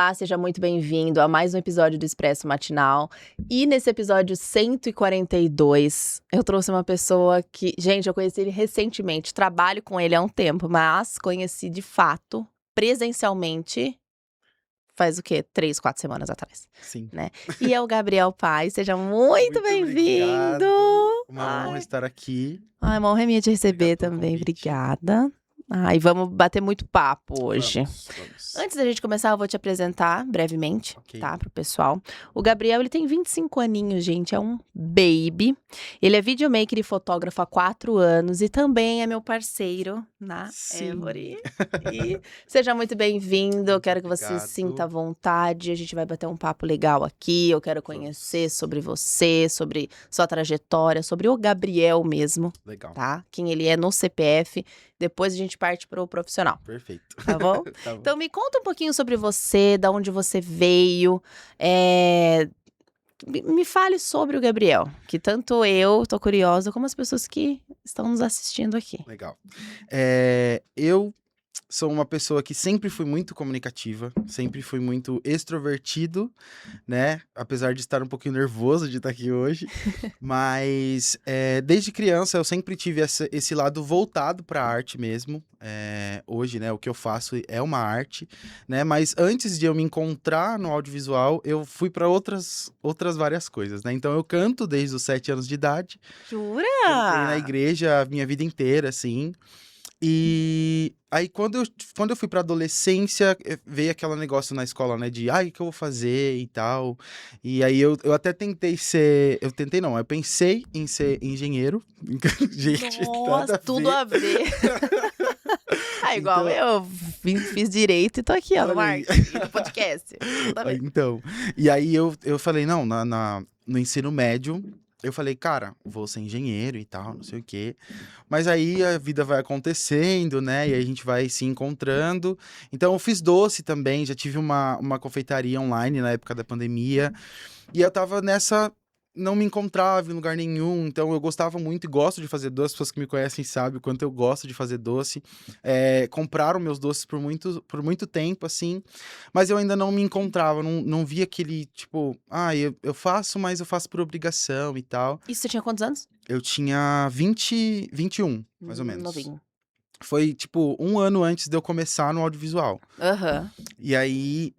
Olá, seja muito bem-vindo a mais um episódio do Expresso Matinal. E nesse episódio 142, eu trouxe uma pessoa que, gente, eu conheci ele recentemente, trabalho com ele há um tempo, mas conheci de fato, presencialmente, faz o quê? 3, 4 semanas atrás, Sim. né? E é o Gabriel Paes, seja muito bem-vindo! Obrigado. Uma honra Ai, estar aqui. uma honra é minha te receber Obrigado pelo também, convite. obrigada. E vamos bater muito papo hoje. Vamos. Antes da gente começar, eu vou te apresentar brevemente, Ok. tá, pro pessoal. O Gabriel, ele tem 25 aninhos, gente, é um baby. Ele é videomaker e fotógrafo há 4 anos e também é meu parceiro na Sim. Every. E seja muito bem-vindo, eu quero que você se sinta à Obrigado. vontade, a gente vai bater um papo legal aqui, eu quero conhecer sobre você, sobre sua trajetória, sobre o Gabriel mesmo, Legal. tá? Quem ele é no CPF, depois a gente parte pro profissional. Perfeito. Tá bom? Tá bom. Então me conta um pouquinho sobre você, da onde você veio. Me fale sobre o Gabriel, que tanto eu tô curiosa, como as pessoas que estão nos assistindo aqui. Legal. Eu sou uma pessoa que sempre fui muito comunicativa, sempre fui muito extrovertido, né? Apesar de estar um pouquinho nervoso de estar aqui hoje. Mas desde criança eu sempre tive esse lado voltado para a arte mesmo. Hoje, né, o que eu faço é uma arte, né? Mas antes de eu me encontrar no audiovisual, eu fui para outras várias coisas, né? Então eu canto desde os 7 anos de idade. Jura? Cantei na igreja a minha vida inteira, assim. E aí, quando eu fui pra adolescência, veio aquele negócio na escola, né? De, o que eu vou fazer e tal. E aí, eu até tentei ser... Eu tentei não, eu pensei em ser engenheiro. Gente, nada Nossa, a tudo ver. a ver. Igual Então, eu fiz direito e tô aqui, ó, no olha aí. marketing, no podcast. Tudo a ver. Então, e aí eu falei, não, no ensino médio, eu falei, cara, vou ser engenheiro e tal, não sei o quê. Mas aí a vida vai acontecendo, né? E aí a gente vai se encontrando. Então eu fiz doce também, já tive uma confeitaria online na época da pandemia. E eu tava nessa. Não me encontrava em lugar nenhum, então eu gostava muito e gosto de fazer doce. As pessoas que me conhecem sabem o quanto eu gosto de fazer doce. Compraram meus doces por muito tempo, assim, mas eu ainda não me encontrava, não via aquele, tipo, eu faço, mas eu faço por obrigação e tal. Isso, você tinha quantos anos? Eu tinha 21, mais ou menos. Novinho. Foi, tipo, 1 ano antes de eu começar no audiovisual. Aham. E aí,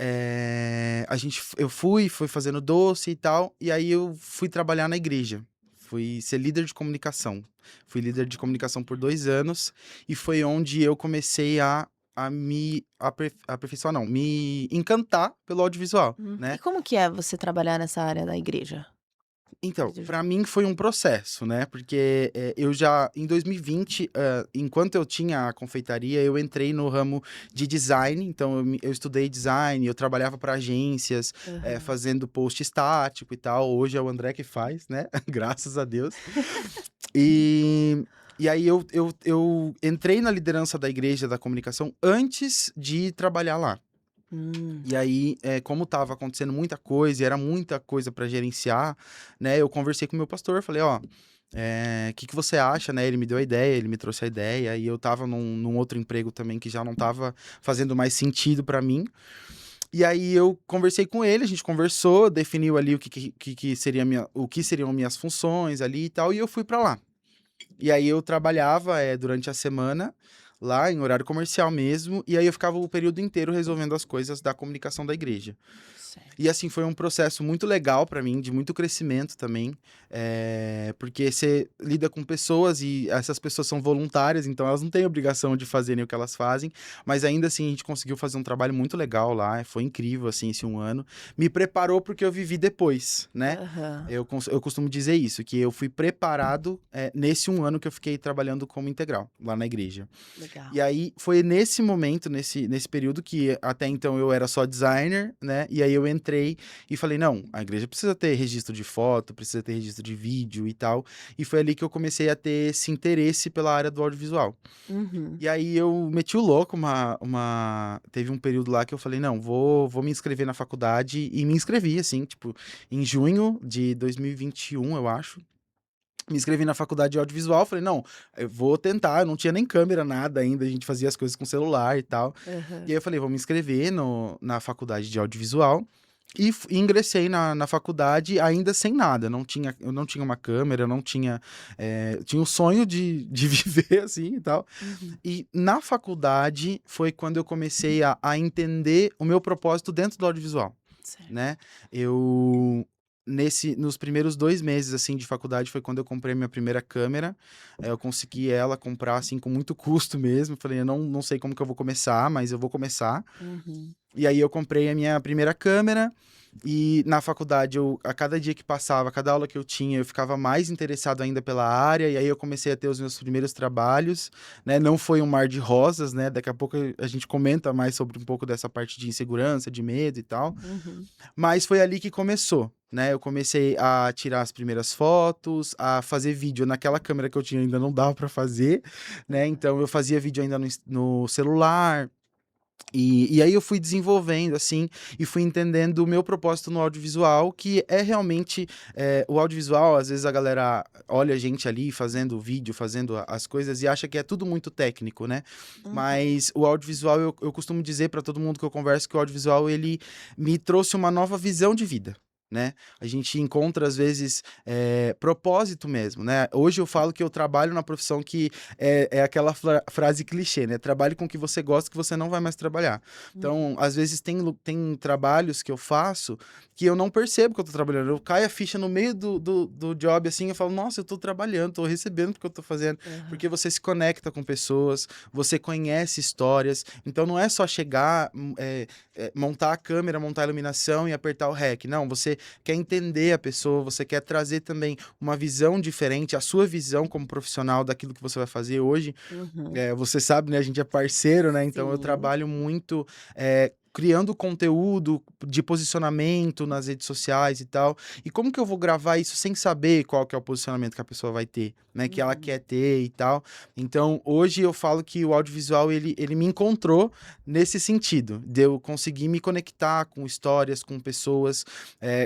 eu fui fazendo doce e tal, e aí eu fui trabalhar na igreja. Fui ser líder de comunicação. Fui líder de comunicação por 2 anos, e foi onde eu comecei a me aperfeiçoar, não, me encantar pelo audiovisual, E né? como que é você trabalhar nessa área da igreja? Então, pra mim foi um processo, né? Porque eu já, em 2020, enquanto eu tinha a confeitaria, eu entrei no ramo de design. Então, eu estudei design, eu trabalhava para agências, Aham. fazendo post estático e tal. Hoje é o André que faz, né? Graças a Deus. E aí eu entrei na liderança da igreja da comunicação antes de trabalhar lá. Hum. E aí, como estava acontecendo muita coisa, e era muita coisa para gerenciar, né? Eu conversei com o meu pastor, falei, ó, o que você acha, né? Ele me deu a ideia, ele me trouxe a ideia, e eu tava num outro emprego também que já não tava fazendo mais sentido para mim. E aí eu conversei com ele, a gente conversou, definiu ali o que seriam minhas funções ali e tal, e eu fui para lá. E aí eu trabalhava durante a semana, lá em horário comercial mesmo, e aí eu ficava o período inteiro resolvendo as coisas da comunicação da igreja. Certo. E assim, foi um processo muito legal pra mim, de muito crescimento também, porque você lida com pessoas e essas pessoas são voluntárias, então elas não têm obrigação de fazerem o que elas fazem, mas ainda assim a gente conseguiu fazer um trabalho muito legal lá, foi incrível assim esse 1 ano. Me preparou porque eu vivi depois, né? Aham. Eu costumo dizer isso, que eu fui preparado nesse 1 ano que eu fiquei trabalhando como integral, lá na igreja. Legal. E aí, foi nesse momento, nesse período, que até então eu era só designer, né? E aí eu entrei e falei, não, a igreja precisa ter registro de foto, precisa ter registro de vídeo e tal. E foi ali que eu comecei a ter esse interesse pela área do audiovisual. Uhum. E aí eu meti o louco, teve um período lá que eu falei, não, vou me inscrever na faculdade, e me inscrevi, assim, tipo, em junho de 2021, eu acho. Me inscrevi na faculdade de audiovisual, falei, não, eu vou tentar, eu não tinha nem câmera, nada ainda, a gente fazia as coisas com celular e tal. Aham. E aí eu falei, vou me inscrever na faculdade de audiovisual. E ingressei na faculdade ainda sem nada, eu não tinha uma câmera, eu não tinha... eu tinha o sonho de viver assim e tal. Uhum. E na faculdade foi quando eu comecei a entender o meu propósito dentro do audiovisual, Certo. né? Eu nos primeiros 2 meses assim de faculdade foi quando eu comprei minha primeira câmera. Eu consegui ela comprar assim com muito custo mesmo. Falei, eu não sei como que eu vou começar, mas eu vou começar. Uhum. E aí eu comprei a minha primeira câmera. E na faculdade, a cada dia que passava, a cada aula que eu tinha, eu ficava mais interessado ainda pela área, e aí eu comecei a ter os meus primeiros trabalhos, né? Não foi um mar de rosas, né? Daqui a pouco a gente comenta mais sobre um pouco dessa parte de insegurança, de medo e tal, Uhum. mas foi ali que começou, né? Eu comecei a tirar as primeiras fotos, a fazer vídeo naquela câmera que eu tinha, ainda não dava para fazer, né? Então eu fazia vídeo ainda no celular. E aí eu fui desenvolvendo, assim, e fui entendendo o meu propósito no audiovisual, que é realmente o audiovisual. Às vezes a galera olha a gente ali fazendo vídeo, fazendo as coisas e acha que é tudo muito técnico, né? Uhum. Mas o audiovisual, eu costumo dizer para todo mundo que eu converso que o audiovisual, ele me trouxe uma nova visão de vida. Né? A gente encontra, às vezes, propósito mesmo, né? Hoje eu falo que eu trabalho na profissão que é aquela frase clichê, né? Trabalhe com o que você gosta, que você não vai mais trabalhar. Uhum. Então, às vezes, tem trabalhos que eu faço que eu não percebo que eu tô trabalhando. Eu caio a ficha no meio do job, assim, eu falo, nossa, eu tô trabalhando, tô recebendo porque eu tô fazendo. Aham. Porque você se conecta com pessoas, você conhece histórias. Então, não é só chegar, montar a câmera, montar a iluminação e apertar o REC. Não, você quer entender a pessoa, você quer trazer também uma visão diferente, a sua visão como profissional daquilo que você vai fazer hoje. Uhum. Você sabe, né? A gente é parceiro, né? Então eu Sim. trabalho muito criando conteúdo de posicionamento nas redes sociais e tal. E como que eu vou gravar isso sem saber qual que é o posicionamento que a pessoa vai ter, né? Que ela Uhum. quer ter e tal. Então, hoje eu falo que o audiovisual, ele me encontrou nesse sentido, de eu conseguir me conectar com histórias, com pessoas,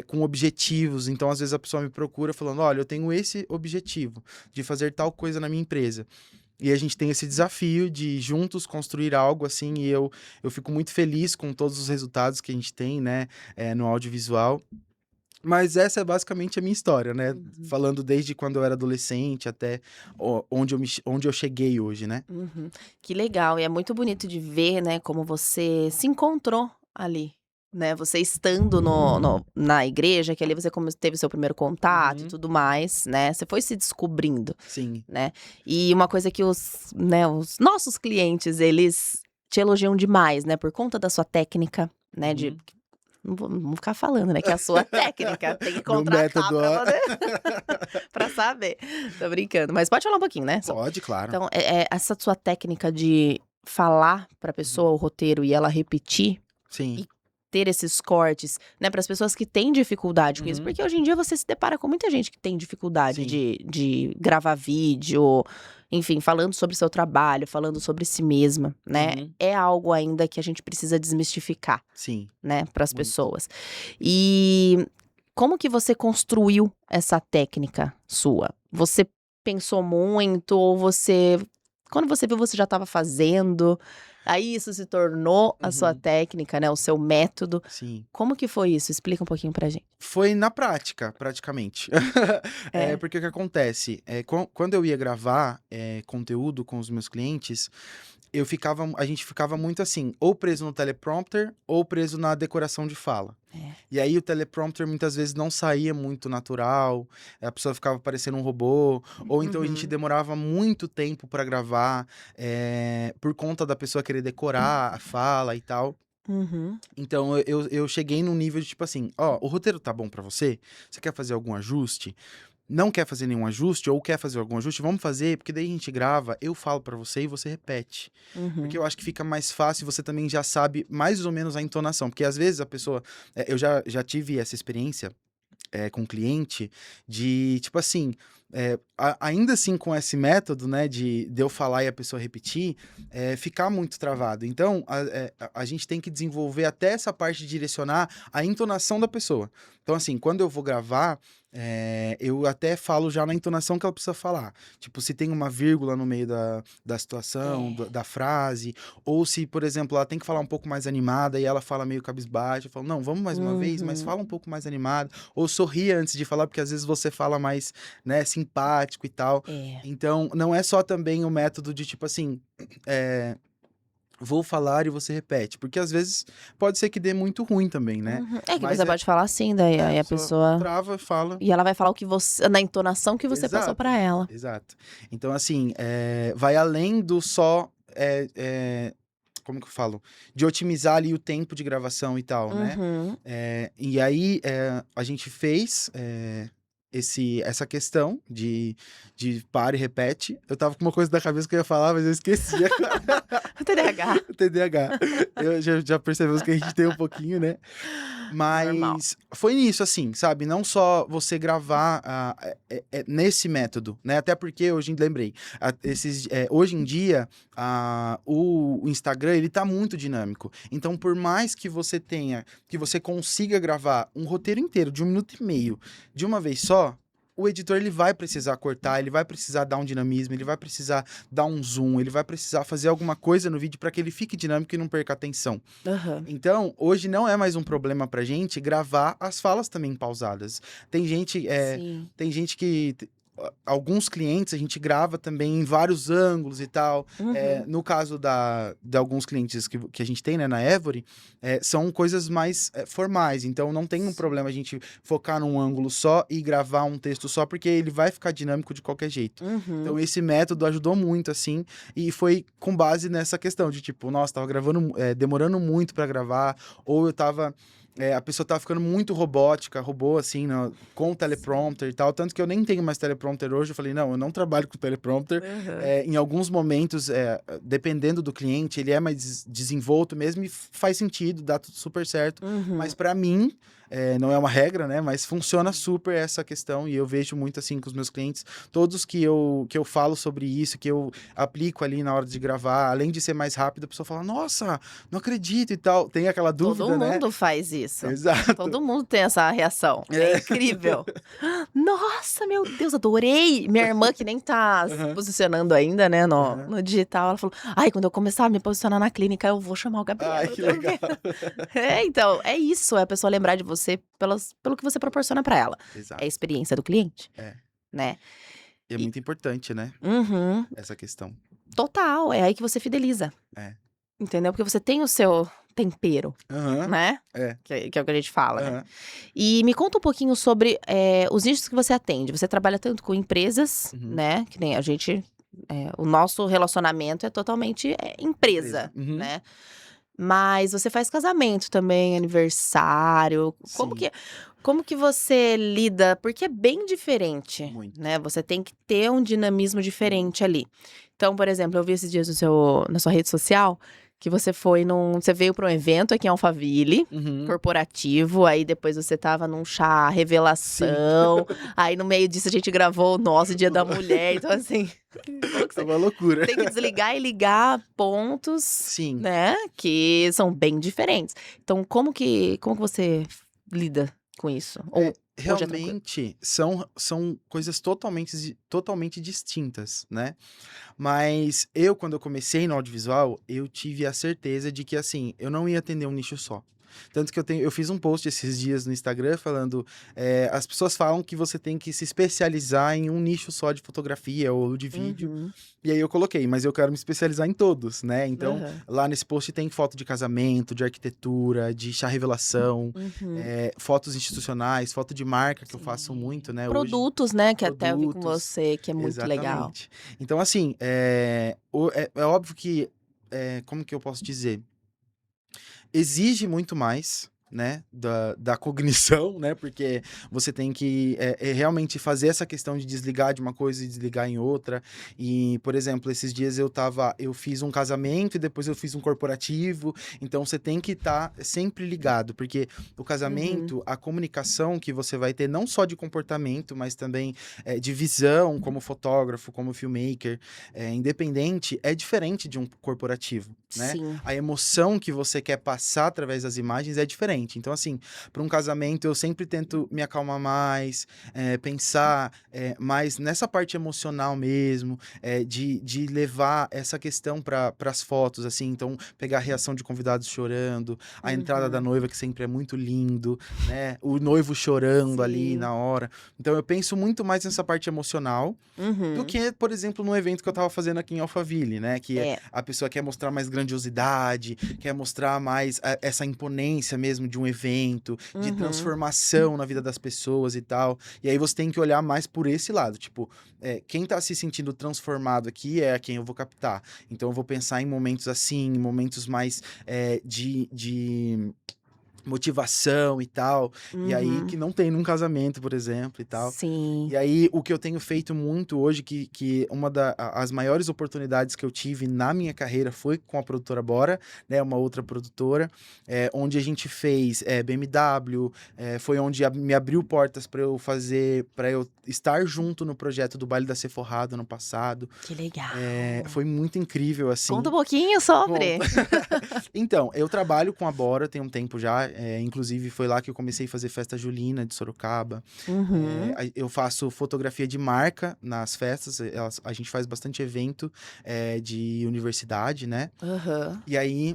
com objetivos. Então, às vezes a pessoa me procura falando, olha, eu tenho esse objetivo de fazer tal coisa na minha empresa. E a gente tem esse desafio de juntos construir algo assim, e eu fico muito feliz com todos os resultados que a gente tem, né, no audiovisual. Mas essa é basicamente a minha história, né? Uhum. Falando desde quando eu era adolescente até onde eu cheguei hoje, né? Uhum. Que legal, e é muito bonito de ver, né, como você se encontrou ali, né, você estando na igreja, que ali você teve seu primeiro contato e Uhum. tudo mais, né, você foi se descobrindo, Sim. né. E uma coisa que os nossos clientes, eles te elogiam demais, né, por conta da sua técnica, né, Uhum. não vou ficar falando, né, que é a sua técnica, tem que Meu contratar método, pra ó. poder pra saber. Tô brincando, mas pode falar um pouquinho, né, só. Pode, claro. Então, essa sua técnica de falar pra Uhum. pessoa o roteiro e ela repetir, Sim. e ter esses cortes, né, para as pessoas que têm dificuldade com isso, Uhum. porque hoje em dia você se depara com muita gente que tem dificuldade Sim. de gravar vídeo, enfim, falando sobre seu trabalho, falando sobre si mesma, né. Uhum. É algo ainda que a gente precisa desmistificar, Sim. né, para as Muito. pessoas. E como que você construiu essa técnica sua? Você pensou muito ou quando você viu, você já estava fazendo, aí isso se tornou a sua Uhum. técnica, né, o seu método. Sim. Como que foi isso? Explica um pouquinho pra gente. Foi na prática, praticamente. É. Porque o que acontece, quando eu ia gravar, conteúdo com os meus clientes, a gente ficava muito assim, ou preso no teleprompter, ou preso na decoração de fala. É. E aí o teleprompter muitas vezes não saía muito natural, a pessoa ficava parecendo um robô, ou então a gente Uhum. demorava muito tempo para gravar, por conta da pessoa querer decorar a fala e tal. Uhum. Então eu cheguei num nível de tipo assim, ó, o roteiro tá bom pra você? Você quer fazer algum ajuste? Não quer fazer nenhum ajuste ou quer fazer algum ajuste? Vamos fazer, porque daí a gente grava, eu falo pra você e você repete. Porque Uhum. eu acho que fica mais fácil e você também já sabe mais ou menos a entonação. Porque às vezes a pessoa. Eu já tive essa experiência com um cliente de, tipo assim, ainda assim com esse método, né, de eu falar e a pessoa repetir, ficar muito travado. Então, a gente tem que desenvolver até essa parte de direcionar a entonação da pessoa. Então, assim, quando eu vou gravar, eu até falo já na entonação que ela precisa falar. Tipo, se tem uma vírgula no meio da situação, da frase, ou se, por exemplo, ela tem que falar um pouco mais animada e ela fala meio cabisbaixa, eu falo, não, vamos mais uma vez, mas fala um pouco mais animada, ou sorria antes de falar, porque às vezes você fala mais, né, simpático e tal. Então, não é só também o método de, tipo assim, vou falar e você repete, porque às vezes pode ser que dê muito ruim também, né? É que Mas você pode falar assim, daí aí a pessoa... trava e fala. E ela vai falar o que você... Na entonação que você passou pra ela. Exato. Então, assim, vai além do só... como que eu falo? De otimizar ali o tempo de gravação e tal, né? E aí, a gente fez... essa questão de para e repete. Eu tava com uma coisa na cabeça que eu ia falar, mas eu esqueci. TDAH. TDAH. Eu já percebemos que a gente tem um pouquinho, né? Mas Normal. foi nisso, assim, sabe? Não só você gravar nesse método, né? Até porque, lembrei, hoje em dia, o Instagram, ele tá muito dinâmico. Então, por mais que você consiga gravar um roteiro inteiro de 1 minuto e meio de uma vez só, o editor ele vai precisar cortar, ele vai precisar dar um dinamismo, ele vai precisar dar um zoom, ele vai precisar fazer alguma coisa no vídeo para que ele fique dinâmico e não perca a atenção. Então, hoje não é mais um problema pra gente gravar as falas também pausadas. Tem gente que... Alguns clientes a gente grava também em vários ângulos e tal. No caso de alguns clientes que a gente tem, né, na Évori, são coisas mais formais. Então, não tem um problema a gente focar num ângulo só e gravar um texto só, porque ele vai ficar dinâmico de qualquer jeito. Então, esse método ajudou muito, assim, e foi com base nessa questão de, tipo, nossa, tava gravando, demorando muito pra gravar, ou eu tava... a pessoa tava ficando muito robô, assim, com o teleprompter e tal. Tanto que eu nem tenho mais teleprompter hoje. Eu falei, não, eu não trabalho com teleprompter. Em alguns momentos, dependendo do cliente, ele é mais desenvolto mesmo e faz sentido, dá tudo super certo. Mas pra mim, não é uma regra, né? Mas funciona super essa questão. E eu vejo muito, assim, com os meus clientes. Todos que eu falo sobre isso, que eu aplico ali na hora de gravar, além de ser mais rápido, a pessoa fala, nossa, não acredito e tal. Tem aquela dúvida, né? Todo mundo faz isso. Exato. Todo mundo tem essa reação. É incrível. Nossa, meu Deus, adorei! Minha irmã, que nem tá se posicionando ainda, né, no digital, ela falou, ai, quando eu começar a me posicionar na clínica, eu vou chamar o Gabriel. Ai, que legal. Então, é isso, é a pessoa lembrar de você pelo que você proporciona pra ela. Exato. É a experiência do cliente, né? E é muito importante, né? Essa questão. Total, é aí que você fideliza. Entendeu? Porque você tem o seu tempero, né? Que é o que a gente fala, né? E me conta um pouquinho sobre os nichos que você atende. Você trabalha tanto com empresas, né? Que nem a gente... o nosso relacionamento é totalmente empresa, né? Mas você faz casamento também, aniversário. Como que você lida? Porque é bem diferente, né? Você tem que ter um dinamismo diferente ali. Então, por exemplo, eu vi esses dias na sua rede social que você você veio para um evento aqui em Alphaville, corporativo, aí depois você tava num chá revelação, aí no meio disso a gente gravou o nosso Dia da Mulher, então assim... É uma loucura. Tem que desligar e ligar pontos, né, que são bem diferentes. Então, como que você lida com isso? Ou realmente são coisas totalmente distintas, né? Mas quando eu comecei no audiovisual, eu tive a certeza de que, assim, eu não ia atender um nicho só. Tanto que eu fiz um post esses dias no Instagram falando, as pessoas falam que você tem que se especializar em um nicho só de fotografia ou de vídeo. E aí eu coloquei, mas eu quero me especializar em todos, né? Então, lá nesse post tem foto de casamento, de arquitetura, de chá revelação, fotos institucionais, foto de marca, que eu faço muito, né? Produtos, hoje, né? Que até eu vi com você, que é muito legal. Então, assim, é óbvio que, como que eu posso dizer? Exige muito mais, né, da cognição, né, porque você tem que realmente fazer essa questão de desligar de uma coisa e desligar em outra. E, por exemplo, esses dias eu fiz um casamento e depois eu fiz um corporativo, então você tem que estar sempre ligado, porque o casamento, a comunicação que você vai ter, não só de comportamento, mas também de visão, como fotógrafo, como filmmaker, independente, é diferente de um corporativo, né? A emoção que você quer passar através das imagens é diferente. diferente. Então, assim, para um casamento eu sempre tento me acalmar mais, pensar mais nessa parte emocional mesmo, de levar essa questão para as fotos, assim. Então, pegar a reação de convidados chorando, a entrada da noiva, que sempre é muito lindo, né? O noivo chorando ali Sim. na hora. Então, eu penso muito mais nessa parte emocional do Uhum. que, por exemplo, no evento que eu tava fazendo aqui em Alphaville, né? Que É. a pessoa quer mostrar mais grandiosidade, quer mostrar mais essa imponência mesmo de um evento, de Uhum. transformação na vida das pessoas e tal. E aí você tem que olhar mais por esse lado. Tipo, quem tá se sentindo transformado aqui é a quem eu vou captar. Então eu vou pensar em momentos assim, em momentos mais de motivação e tal. E aí que Uhum. não tem num casamento, por exemplo, e tal. Sim. E aí, o que eu tenho feito muito hoje, que uma das maiores oportunidades que eu tive na minha carreira foi com a produtora Bora, né? Uma outra produtora, onde a gente fez BMW, foi onde me abriu portas para eu estar junto no projeto do Baile da Seforrada no passado. Que legal. Foi muito incrível, Conta um assim. pouquinho Conta. sobre. Então, eu trabalho com a Bora tem um tempo já, inclusive foi lá que eu comecei a fazer festa julina de Sorocaba. Uhum. Eu faço fotografia de marca nas festas, a gente faz bastante evento de universidade, né? Aham. E aí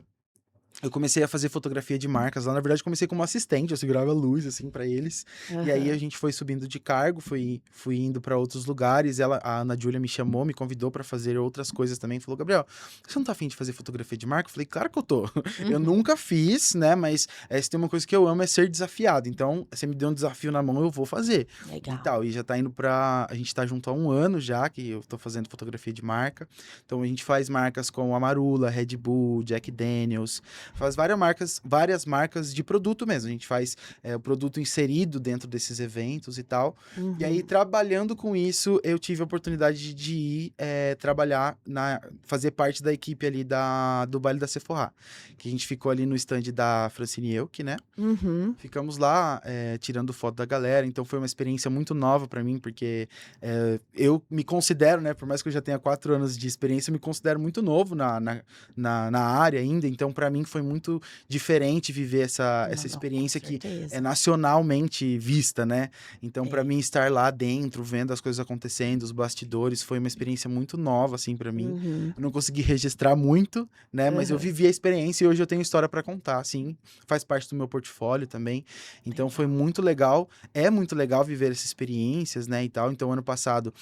eu comecei a fazer fotografia de marcas lá. Na verdade, comecei como assistente, eu segurava a luz, assim, pra eles. E aí a Aham. gente foi subindo de cargo, fui indo pra outros lugares. A Ana Júlia me chamou, me convidou pra fazer outras coisas também. Falou, Gabriel, você não tá afim de fazer fotografia de marca? Eu falei, claro que eu tô. Eu Uhum. nunca fiz, né? Mas se tem uma coisa que eu amo é ser desafiado. Então, você me deu um desafio na mão, eu vou fazer. E Legal. tal. E já tá indo pra. A gente tá junto há um ano já, que eu tô fazendo fotografia de marca. Então, a gente faz marcas como Amarula, Red Bull, Jack Daniels. Faz várias marcas de produto mesmo. A gente faz o produto inserido dentro desses eventos e tal. E aí, Uhum. trabalhando com isso, eu tive a oportunidade de ir trabalhar, fazer parte da equipe ali do Baile da Sephora. Que a gente ficou ali no stand da Francine Elk, né? Uhum. Ficamos lá tirando foto da galera, então foi uma experiência muito nova pra mim, porque eu me considero, né, por mais que eu já tenha 4 anos de experiência, eu me considero muito novo na área ainda, então pra mim foi muito diferente viver essa Não, não, com experiência que é certeza. nacionalmente vista, né? Então pra É. mim estar lá dentro, vendo as coisas acontecendo, os bastidores, foi uma experiência muito nova, assim, pra mim. Uhum. Eu não consegui registrar muito, né, mas eu Aham. vivi a experiência e hoje eu tenho história pra contar, assim, faz parte do meu portfólio também. Então foi Legal. muito legal, é muito legal viver essas experiências, né, e tal. Então ano passado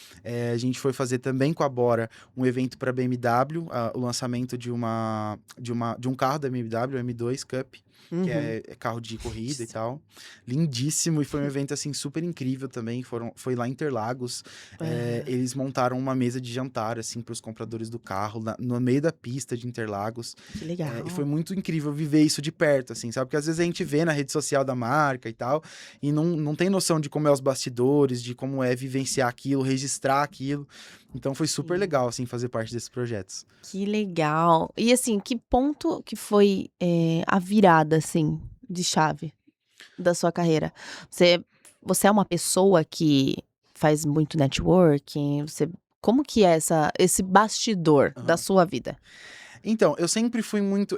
a gente foi fazer também com a Bora um evento para BMW, o lançamento de um carro da BMW, o M2 Cup, que Uhum. é carro de corrida e Nossa. tal. Lindíssimo, e foi um evento, assim, super incrível também. Foi lá em Interlagos. Aham. Eles montaram uma mesa de jantar, assim, para os compradores do carro, no meio da pista de Interlagos. Que E foi legal. muito incrível viver isso de perto, assim, sabe? Porque às vezes a gente vê na rede social da marca e tal, e não tem noção de como é os bastidores, de como é vivenciar aquilo, registrar aquilo. Então foi super Sim. legal, assim, fazer parte desses projetos. Que legal. E assim, que ponto que foi, a virada, assim, de chave da sua carreira? Você você é uma pessoa que faz muito networking? Como que é esse bastidor da Aham. sua vida? Então, eu sempre fui muito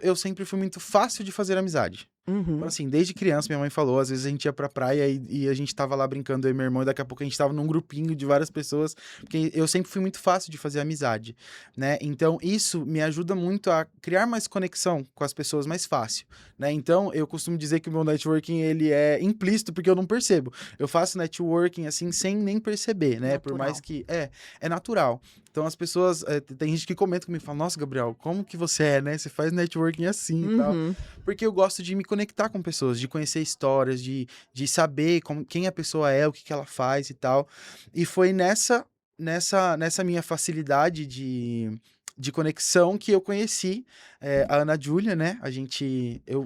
fácil de fazer amizade. Então, Uhum. assim, desde criança, minha mãe falou, às vezes a gente ia pra praia e a gente tava lá brincando, eu e meu irmão, e daqui a pouco a gente tava num grupinho de várias pessoas, porque eu sempre fui muito fácil de fazer amizade, né? Então, isso me ajuda muito a criar mais conexão com as pessoas mais fácil, né? Então, eu costumo dizer que o meu networking, ele é implícito, porque eu não percebo. Eu faço networking, assim, sem nem perceber, né? Por mais Natural. que... É natural. Então, as pessoas... tem gente que comenta comigo e fala, nossa, Gabriel, como que você é, né? Você faz networking assim e tal. Uhum. Porque eu gosto de me conectar com pessoas, de conhecer histórias, de saber quem a pessoa é, o que ela faz e tal. E foi nessa minha facilidade de conexão que eu conheci a Ana Júlia, né?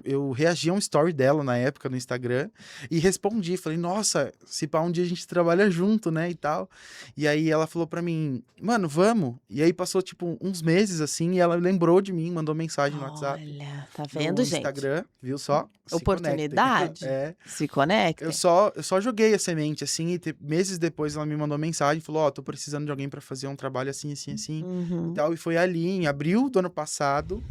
Eu reagi a um story dela na época no Instagram e respondi. Falei, nossa, se pá, um dia a gente trabalha junto, né? E tal. E aí ela falou pra mim, mano, vamos. E aí passou, tipo, uns meses assim e ela lembrou de mim, mandou mensagem no WhatsApp, Olha, tá vendo, no gente? Instagram, viu só? Se conectem. Oportunidade? Se conectem. Eu só joguei a semente, assim, e meses depois ela me mandou mensagem, falou, ó, tô precisando de alguém pra fazer um trabalho assim, assim, assim, e Uhum. tal. E foi ali, em abril do ano passado,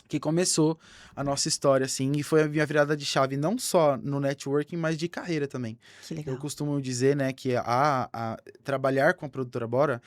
que começou a nossa história, assim, e foi a minha virada de chave, não só no networking, mas de carreira também. Que Eu legal. costumo dizer, né, que trabalhar com a produtora Bora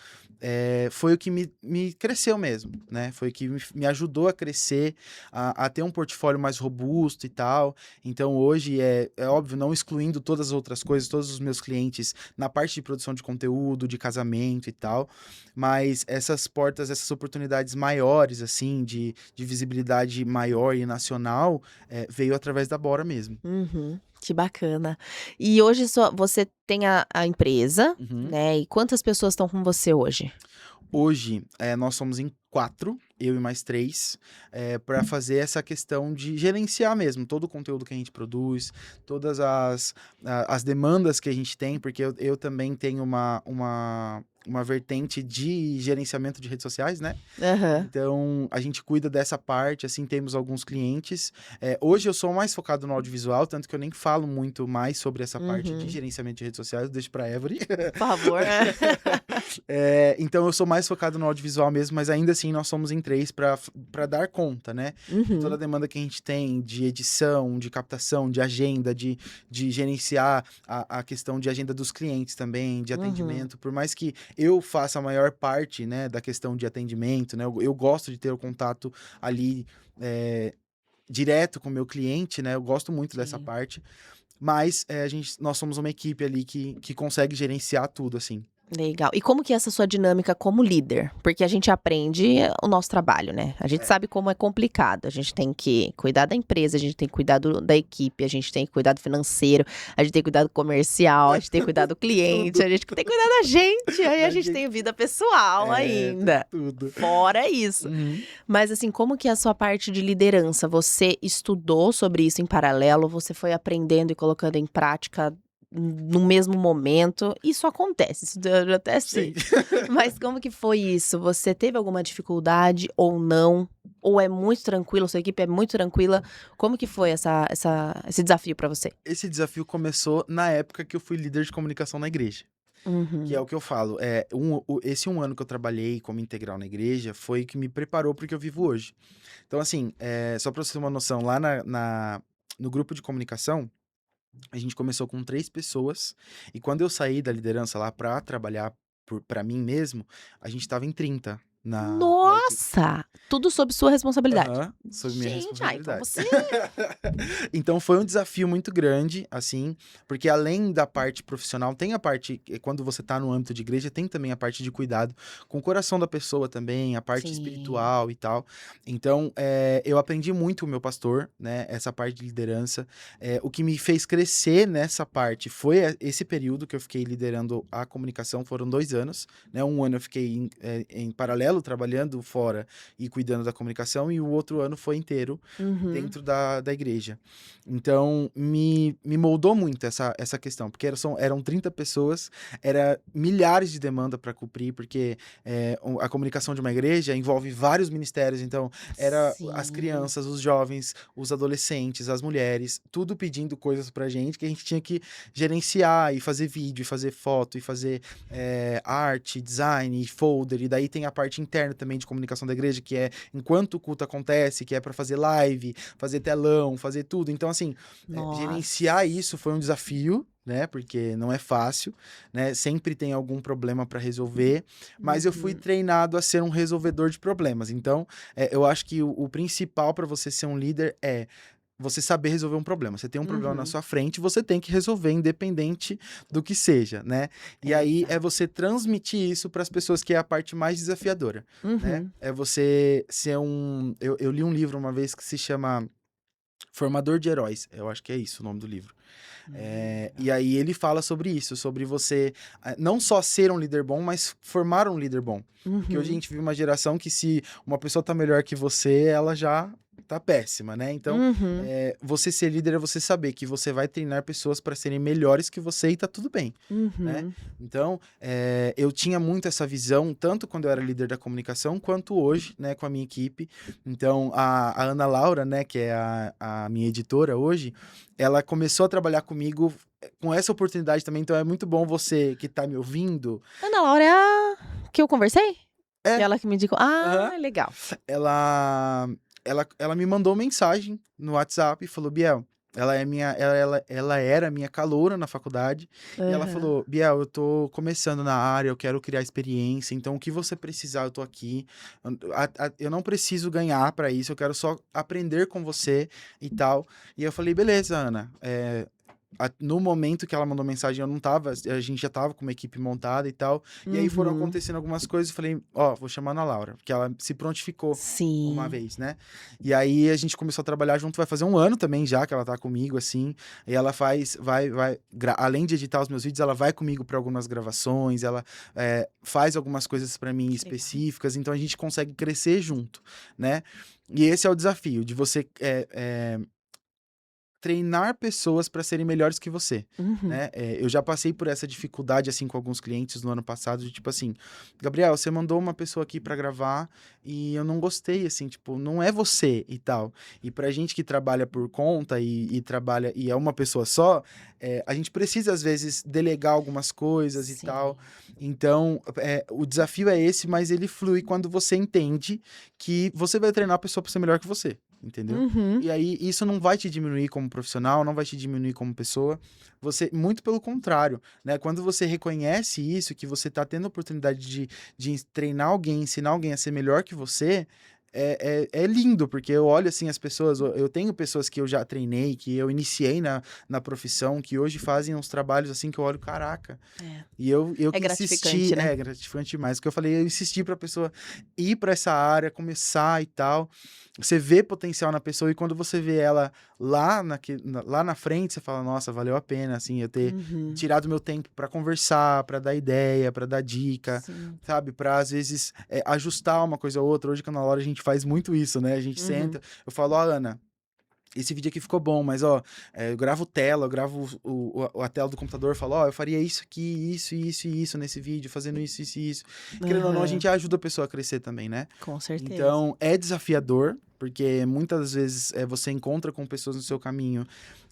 foi o que me cresceu mesmo, né? Foi o que me ajudou a crescer, a ter um portfólio mais robusto e tal. Então, hoje, é óbvio, não excluindo todas as outras coisas, todos os meus clientes na parte de produção de conteúdo, de casamento e tal, mas essas portas, essas oportunidades maiores, assim, de visibilidade maior e nacional, veio através da Bora mesmo. Uhum, que bacana. E hoje você tem a empresa, Uhum. né? E quantas pessoas estão com você hoje? Hoje, nós somos em 4, eu e mais 3, para fazer essa questão de gerenciar mesmo todo o conteúdo que a gente produz, todas as demandas que a gente tem, porque eu também tenho uma vertente de gerenciamento de redes sociais, né? Aham. Então, a gente cuida dessa parte, assim, temos alguns clientes. Hoje eu sou mais focado no audiovisual, tanto que eu nem falo muito mais sobre essa parte de Uhum. gerenciamento de redes sociais, eu deixo para Every. Por favor. Então eu sou mais focado no audiovisual mesmo, mas ainda assim nós somos em 3 para dar conta, né? De toda a Uhum. demanda que a gente tem de edição, de captação, de agenda, de gerenciar a questão de agenda dos clientes também, de Uhum. atendimento. Por mais que eu faça a maior parte, né, da questão de atendimento, né? Eu gosto de ter o contato ali direto com o meu cliente, né? Eu gosto muito dessa Sim. parte. Mas nós somos uma equipe ali que consegue gerenciar tudo, assim. Legal. E como que é essa sua dinâmica como líder? Porque a gente aprende o nosso trabalho, né? A gente É. sabe como é complicado. A gente tem que cuidar da empresa, a gente tem que cuidar da equipe, a gente tem que cuidar do financeiro, a gente tem que cuidar do comercial, a gente tem que cuidar do cliente, Tudo. a gente tem que cuidar da gente. Aí a Da gente gente. tem vida pessoal Tem ainda. tudo. Fora isso. Uhum. Mas assim, como que é a sua parte de liderança? Você estudou sobre isso em paralelo? Você foi aprendendo e colocando em prática no mesmo momento? Isso acontece, isso eu até Sim. sei. Mas como que foi isso? Você teve alguma dificuldade ou não? Ou é muito tranquilo, sua equipe é muito tranquila? Como que foi esse desafio pra você? Esse desafio começou na época que eu fui líder de comunicação na igreja. Que é Uhum. o que eu falo. Esse um ano que eu trabalhei como integral na igreja foi o que me preparou para o que eu vivo hoje. Então, assim, só para você ter uma noção, lá no grupo de comunicação, a gente começou com 3 pessoas. E quando eu saí da liderança lá para trabalhar para mim mesmo, a gente estava em 30 na equipe. Nossa! Tudo sob sua responsabilidade. Aham, sob minha Gente, então responsabilidade. você Então foi um desafio muito grande, assim, porque além da parte profissional, tem a parte, quando você tá no âmbito de igreja, tem também a parte de cuidado com o coração da pessoa também, a parte sim. espiritual e tal. Então, eu aprendi muito com o meu pastor, né, essa parte de liderança. O que me fez crescer nessa parte foi esse período que eu fiquei liderando a comunicação, foram 2 anos, né, um ano eu fiquei em paralelo, trabalhando fora e cuidando da comunicação, e o outro ano foi inteiro Uhum. dentro da igreja. Então, me moldou muito essa questão, porque eram 30 pessoas, era milhares de demanda para cumprir, porque a comunicação de uma igreja envolve vários ministérios, então era as Sim. crianças, os jovens, os adolescentes, as mulheres, tudo pedindo coisas pra gente que a gente tinha que gerenciar e fazer vídeo, e fazer foto, e fazer arte, design, folder, e daí tem a parte interna também de comunicação da igreja, que é enquanto o culto acontece, que é para fazer live, fazer telão, fazer tudo. Então, assim, gerenciar Nossa. isso foi um desafio, né? Porque não é fácil, né? Sempre tem algum problema para resolver, mas eu fui Uhum. treinado a ser um resolvedor de problemas. Então, eu acho que o principal para você ser um líder é você saber resolver um problema. Você tem um problema na Uhum. sua frente, você tem que resolver, independente do que seja, né? E aí é Exato. você transmitir isso para as pessoas, que é a parte mais desafiadora, né? Uhum. É você ser um. Eu li um livro uma vez que se chama Formador de Heróis. Eu acho que é isso o nome do livro. E Legal. aí ele fala sobre isso, sobre você não só ser um líder bom, mas formar um líder bom. Porque hoje a Uhum. gente vive uma geração que, se uma pessoa tá melhor que você, ela já tá péssima, né? Então, Uhum. você ser líder é você saber que você vai treinar pessoas para serem melhores que você, e tá tudo bem, né? Uhum. Então, eu tinha muito essa visão, tanto quando eu era líder da comunicação, quanto hoje, né, com a minha equipe. Então, a Ana Laura, né, que é a minha editora hoje, ela começou a trabalhar comigo com essa oportunidade também. Então, é muito bom você que tá me ouvindo. Ana Laura é a que eu conversei? É, Ela que me indicou. aham. Ah, legal. Ela ela me mandou mensagem no WhatsApp e falou, Biel, ela era minha caloura na faculdade, e ela Aham. falou, Biel, eu tô começando na área, eu quero criar experiência, então o que você precisar, eu tô aqui. Eu não preciso ganhar pra isso, eu quero só aprender com você e tal. E eu falei, beleza, Ana, no momento que ela mandou mensagem, eu não tava, a gente já tava com uma equipe montada e tal, e aí foram Uhum. acontecendo algumas coisas, eu falei, ó, vou chamar a Ana Laura, porque ela se prontificou uma Sim. vez, né? E aí a gente começou a trabalhar junto, vai fazer um ano também já que ela tá comigo, assim, e ela além de editar os meus vídeos, ela vai comigo para algumas gravações, ela faz algumas coisas para mim Que legal. específicas, então a gente consegue crescer junto, né? E esse é o desafio, de você treinar pessoas para serem melhores que você, Uhum. né? Eu já passei por essa dificuldade, assim, com alguns clientes no ano passado, de tipo assim, Gabriel, você mandou uma pessoa aqui para gravar e eu não gostei, assim, tipo, não é você e tal. E pra gente que trabalha por conta e trabalha, e é uma pessoa só, a gente precisa, às vezes, delegar algumas coisas e tal. Sim. Então, o desafio é esse, mas ele flui quando você entende que você vai treinar a pessoa para ser melhor que você. Entendeu? Uhum. E aí, isso não vai te diminuir como profissional, não vai te diminuir como pessoa. Você, muito pelo contrário, né? Quando você reconhece isso, que você tá tendo a oportunidade de treinar alguém, ensinar alguém a ser melhor que você, é lindo, porque eu olho assim as pessoas, eu tenho pessoas que eu já treinei, que eu iniciei na profissão, que hoje fazem uns trabalhos assim que eu olho, caraca. É. E eu É que insisti, gratificante, né? gratificante demais, porque eu falei, eu insisti pra pessoa ir pra essa área, começar e tal. Você vê potencial na pessoa e quando você vê ela lá na frente, você fala, nossa, valeu a pena, assim, eu ter Uhum. tirado meu tempo pra conversar, pra dar ideia, pra dar dica, Sim. sabe? Pra, às vezes, ajustar uma coisa ou outra. Hoje, que na hora a gente faz muito isso, né? A gente Uhum. senta, eu falo, ó, Ana, esse vídeo aqui ficou bom, mas ó, eu gravo tela, eu gravo a tela do computador, falo, ó, eu faria isso aqui, isso, isso e isso nesse vídeo, fazendo isso, isso e isso. Querendo ou não, a Aham. gente ajuda a pessoa a crescer também, né? Com certeza. Então, é desafiador, porque muitas vezes você encontra com pessoas no seu caminho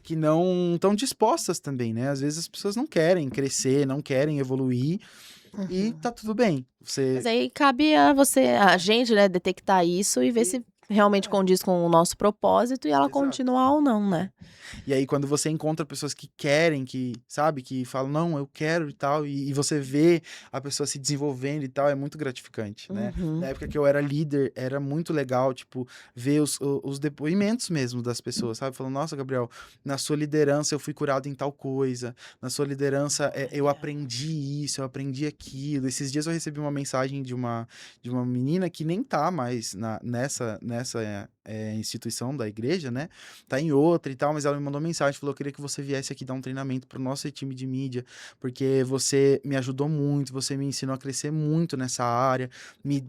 que não estão dispostas também, né? Às vezes as pessoas não querem crescer, não querem evoluir, e Uhum. tá tudo bem. Mas Você. aí cabe a gente, né, detectar isso e ver E- se realmente é, condiz com o nosso propósito e ela exato. continuar ou não, né? E aí, quando você encontra pessoas que querem, que, sabe, que falam, não, eu quero e tal, e você vê a pessoa se desenvolvendo e tal, é muito gratificante, né? Na Uhum. época que eu era líder, era muito legal, tipo, ver os depoimentos mesmo das pessoas, sabe? Falando, nossa, Gabriel, na sua liderança eu fui curado em tal coisa, na sua liderança eu Olha. aprendi isso, eu aprendi aquilo. Esses dias eu recebi uma mensagem de uma menina que nem tá mais nessa instituição da igreja, né? Tá em outra e tal, mas ela me mandou mensagem, falou, eu queria que você viesse aqui dar um treinamento pro nosso time de mídia, porque você me ajudou muito, você me ensinou a crescer muito nessa área, me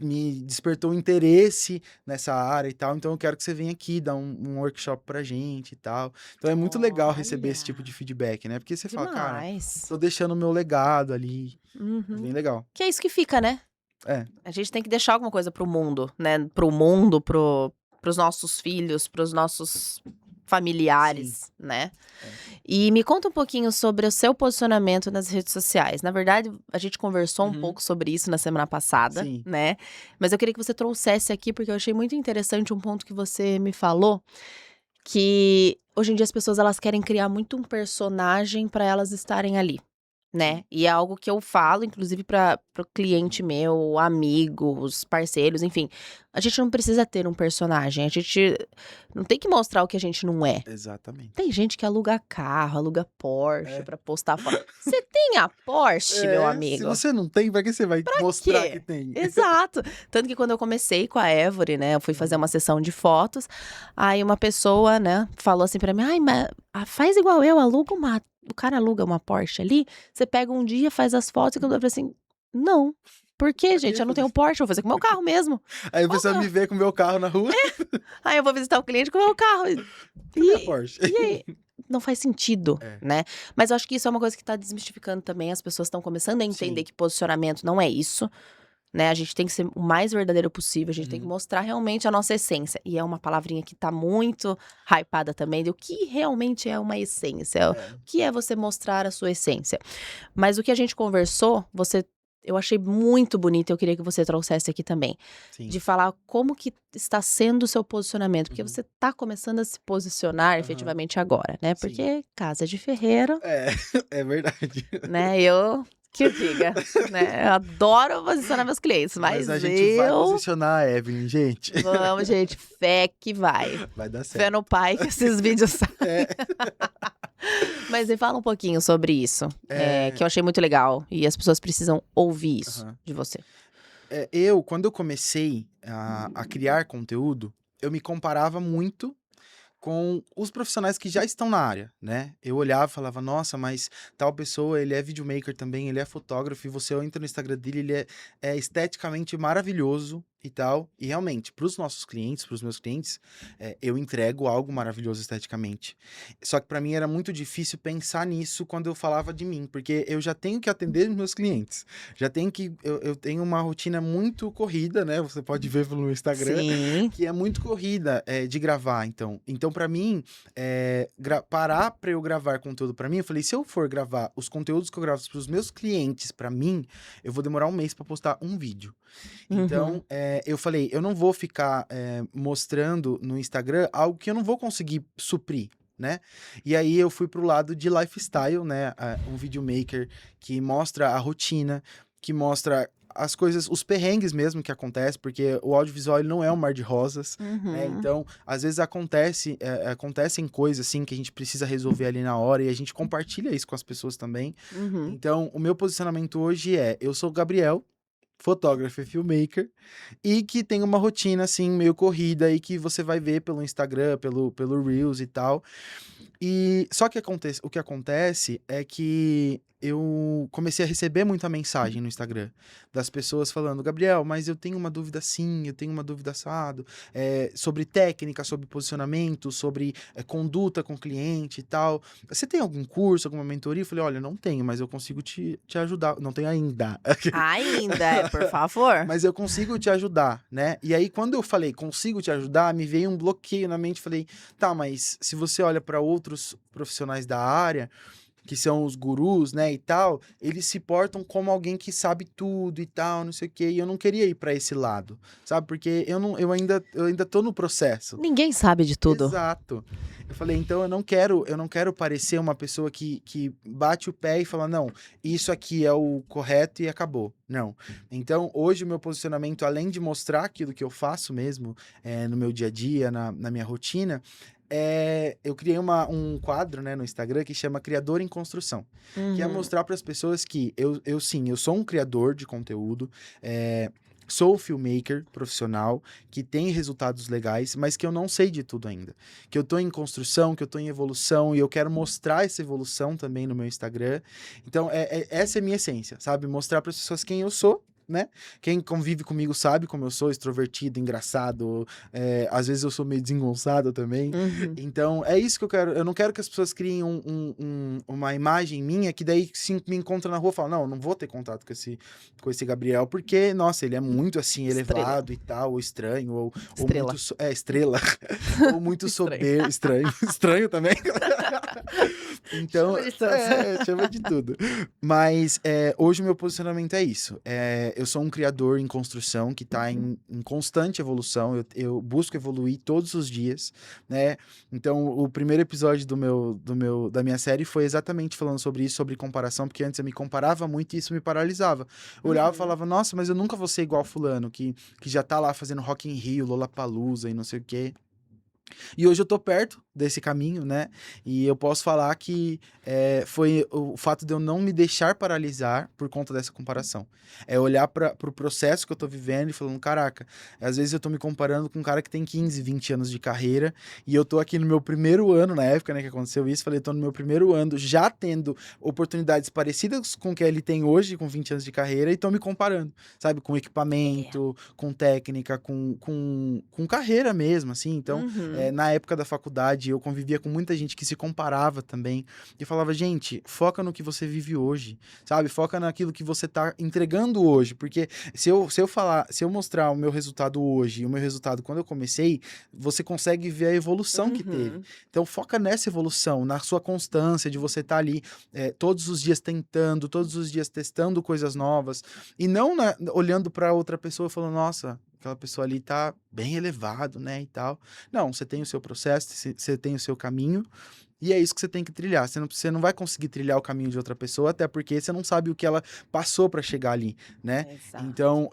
despertou interesse nessa área e tal, então eu quero que você venha aqui dar um workshop pra gente e tal. Então é muito legal receber esse tipo Olha. de feedback, né? Porque você fala, cara, Demais. tô deixando o meu legado ali. É Uhum. bem legal. Que é isso que fica, né? É, A gente tem que deixar alguma coisa pro mundo, né? Pro mundo, pros nossos filhos, pros nossos sim. familiares, né? É. E me conta um pouquinho sobre o seu posicionamento nas redes sociais. Na verdade, a gente conversou um Uhum. pouco sobre isso na semana passada, Sim. né? Mas eu queria que você trouxesse aqui, porque eu achei muito interessante um ponto que você me falou, que hoje em dia as pessoas elas querem criar muito um personagem para elas estarem ali. Sim. Né, e é algo que eu falo inclusive para o cliente meu, amigos, parceiros, enfim, a gente não precisa ter um personagem, a gente não tem que mostrar o que a gente não é. Exatamente. Tem gente que aluga carro, aluga Porsche É. pra postar foto. Você tem a Porsche, meu Se amigo? você não tem, pra que você vai Pra mostrar que quê? tem? Exato. Tanto que quando eu comecei com a Évore, né, eu fui fazer Uhum. uma sessão de fotos, aí uma pessoa, né, falou assim pra mim: "Ai, mas faz igual eu, aluga uma o cara aluga uma Porsche ali, você pega um dia, faz as fotos", e quando eu falei assim: "Não. Por quê, Pra gente? que Eu não tenho fazer? Porsche, eu vou fazer com o meu carro mesmo". Aí a Qual pessoa que me é? vê com o meu carro na rua. Aí eu vou visitar o cliente com o meu carro. Cadê a E Porsche? e aí não faz sentido, É. né. Mas eu acho que isso é uma coisa que tá desmistificando também, as pessoas estão começando a entender Sim. que posicionamento não é isso, né, a gente tem que ser o mais verdadeiro possível, a gente tem que Uhum. mostrar realmente a nossa essência. E é uma palavrinha que tá muito hypada também, do que realmente é uma essência, o É. que é você mostrar a sua essência. Mas o que a gente conversou, eu achei muito bonito, eu queria que você trouxesse aqui também. Sim. De falar como que está sendo o seu posicionamento, porque Uhum. você tá começando a se posicionar Aham. efetivamente agora, né? Sim. Porque casa de ferreiro, É, é verdade. né? Eu que diga, né? Eu adoro posicionar meus clientes, Mas mas a gente vai eu. posicionar a Evelyn, gente. Vamos, gente, fé que vai. Vai dar Fé certo. no pai que esses vídeos saem. É, Mas me fala um pouquinho sobre isso, que eu achei muito legal. E as pessoas precisam ouvir isso aham. de você. Quando eu comecei a criar conteúdo, eu me comparava muito com os profissionais que já estão na área, né? Eu olhava e falava, nossa, mas tal pessoa, ele é videomaker também, ele é fotógrafo, e você entra no Instagram dele, é esteticamente maravilhoso e tal. E realmente, para os nossos clientes, para os meus clientes, eu entrego algo maravilhoso esteticamente. Só que para mim era muito difícil pensar nisso quando eu falava de mim, porque eu já tenho que atender os meus clientes. Já tenho que. Eu tenho uma rotina muito corrida, né? Você pode ver pelo meu Instagram Sim. que é muito corrida de gravar, então. Então, pra mim, parar pra eu gravar conteúdo pra mim, eu falei, se eu for gravar os conteúdos que eu gravo pros meus clientes, pra mim, eu vou demorar um mês pra postar um vídeo. Uhum. Então, eu falei, eu não vou ficar mostrando no Instagram algo que eu não vou conseguir suprir. Né? E aí eu fui pro lado de lifestyle, né? Um videomaker que mostra a rotina, que mostra as coisas, os perrengues mesmo que acontecem, porque o audiovisual ele não é um mar de rosas, né? Uhum. Então, às vezes acontecem coisas assim que a gente precisa resolver ali na hora e a gente compartilha isso com as pessoas também. Uhum. Então, o meu posicionamento hoje eu sou o Gabriel, fotógrafo e filmmaker, e que tem uma rotina assim meio corrida e que você vai ver pelo Instagram, pelo Reels e tal. E só que o que acontece é que eu comecei a receber muita mensagem no Instagram das pessoas falando, Gabriel, mas eu tenho uma dúvida assim, eu tenho uma dúvida assado, sobre técnica, sobre posicionamento, sobre conduta com o cliente e tal. Você tem algum curso, alguma mentoria? Eu falei, olha, não tenho, mas eu consigo te ajudar. Não tenho ainda. Ainda, por favor. Mas eu consigo te ajudar, né? E aí, quando eu falei consigo te ajudar, me veio um bloqueio na mente. Falei, tá, mas se você olha para outros profissionais da área, que são os gurus, né, e tal, eles se portam como alguém que sabe tudo e tal, não sei o quê. E eu não queria ir para esse lado, sabe? Porque eu ainda tô no processo. Ninguém sabe de tudo. Exato. Eu falei, então eu não quero parecer uma pessoa que bate o pé e fala, não, isso aqui é o correto e acabou. Não. Então, hoje o meu posicionamento, além de mostrar aquilo que eu faço mesmo no meu dia a dia, na minha rotina, eu criei um quadro, né, no Instagram que chama Criador em Construção, que é Uhum. mostrar para as pessoas que sim, eu sou um criador de conteúdo, sou filmmaker profissional, que tem resultados legais, mas que eu não sei de tudo ainda. Que eu tô em construção, que eu tô em evolução, e eu quero mostrar essa evolução também no meu Instagram. Então, essa é a minha essência, sabe? Mostrar para as pessoas quem eu sou, né? Quem convive comigo sabe como eu sou, extrovertido, engraçado, às vezes eu sou meio desengonçado também. Uhum. Então, é isso que eu quero. Eu não quero que as pessoas criem uma imagem minha que daí se me encontra na rua e falam, não, eu não vou ter contato com esse Gabriel, porque, nossa, ele é muito assim, Estrela. elevado e tal, ou estranho, ou Estrela. muito. Estrela. Ou muito Estranho. soberbo. Estranho. Estranho também. Então, Chama de tanto. chama de tudo. Mas hoje o meu posicionamento é isso. Eu sou um criador em construção que está em constante evolução. Eu busco evoluir todos os dias, né? Então, o primeiro episódio da minha série foi exatamente falando sobre isso, sobre comparação, porque antes eu me comparava muito e isso me paralisava. Eu olhava e falava, nossa, mas eu nunca vou ser igual fulano, que já tá lá fazendo Rock in Rio, Lollapalooza e não sei o quê. E hoje eu tô perto desse caminho, né? E eu posso falar que foi o fato de eu não me deixar paralisar por conta dessa comparação. É olhar para o processo que eu tô vivendo e falando, caraca, às vezes eu tô me comparando com um cara que tem 15, 20 anos de carreira e eu tô aqui no meu primeiro ano, na época, né, que aconteceu isso, falei, tô no meu primeiro ano, já tendo oportunidades parecidas com o que ele tem hoje, com 20 anos de carreira, e tô me comparando, sabe? Com equipamento, com técnica, com carreira mesmo, assim. Então, Uhum. Na época da faculdade, eu convivia com muita gente que se comparava também. E falava, gente, foca no que você vive hoje, sabe? Foca naquilo que você tá entregando hoje. Porque se eu mostrar o meu resultado hoje e o meu resultado quando eu comecei, você consegue ver a evolução que teve. Então, foca nessa evolução, na sua constância de você estar ali todos os dias tentando, todos os dias testando coisas novas. E não olhando para outra pessoa e falando, nossa, aquela pessoa ali tá bem elevado, né, e tal. Não, você tem o seu processo, você tem o seu caminho, e é isso que você tem que trilhar. Você não vai conseguir trilhar o caminho de outra pessoa, até porque você não sabe o que ela passou para chegar ali, né? Exato. Então,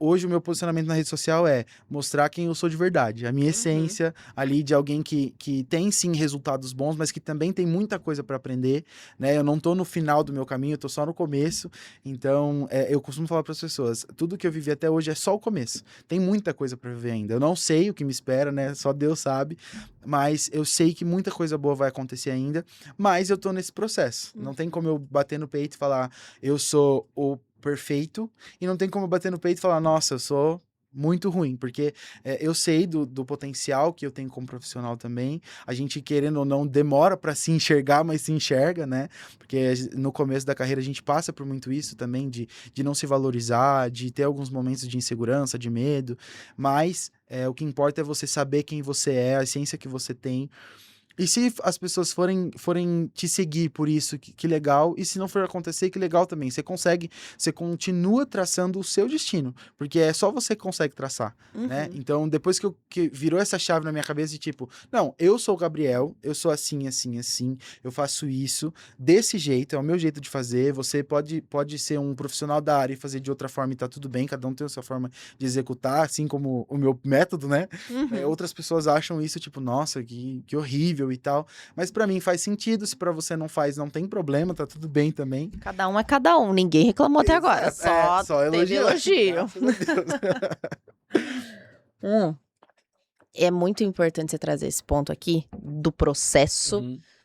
hoje o meu posicionamento na rede social é mostrar quem eu sou de verdade, a minha essência ali de alguém que tem sim resultados bons, mas que também tem muita coisa para aprender, né? Eu não tô no final do meu caminho, eu tô só no começo. Então, eu costumo falar para as pessoas, tudo que eu vivi até hoje é só o começo. Tem muita coisa para viver ainda. Eu não sei o que me espera, né? Só Deus sabe, mas eu sei que muita coisa boa vai acontecer ainda, mas eu tô nesse processo. Não tem como eu bater no peito e falar, eu sou o perfeito, e não tem como eu bater no peito e falar, nossa, eu sou muito ruim, porque eu sei do potencial que eu tenho como profissional também. A gente, querendo ou não, demora para se enxergar, mas se enxerga, né? Porque no começo da carreira a gente passa por muito isso também, de não se valorizar, de ter alguns momentos de insegurança, de medo, mas o que importa é você saber quem você é, a essência que você tem. E se as pessoas forem te seguir por isso, que legal. E se não for acontecer, que legal também. Você continua traçando o seu destino. Porque é só você que consegue traçar, né? Então, depois que virou essa chave na minha cabeça de tipo, não, eu sou o Gabriel, eu sou assim, assim, assim, eu faço isso desse jeito, é o meu jeito de fazer. Você pode ser um profissional da área e fazer de outra forma e tá tudo bem, cada um tem a sua forma de executar, assim como o meu método, né? Outras pessoas acham isso, tipo, nossa, que horrível e tal, mas pra mim faz sentido. Se pra você não faz, não tem problema, tá tudo bem também. Cada um é cada um, ninguém reclamou até agora, só teve elogio. É muito importante você trazer esse ponto aqui do processo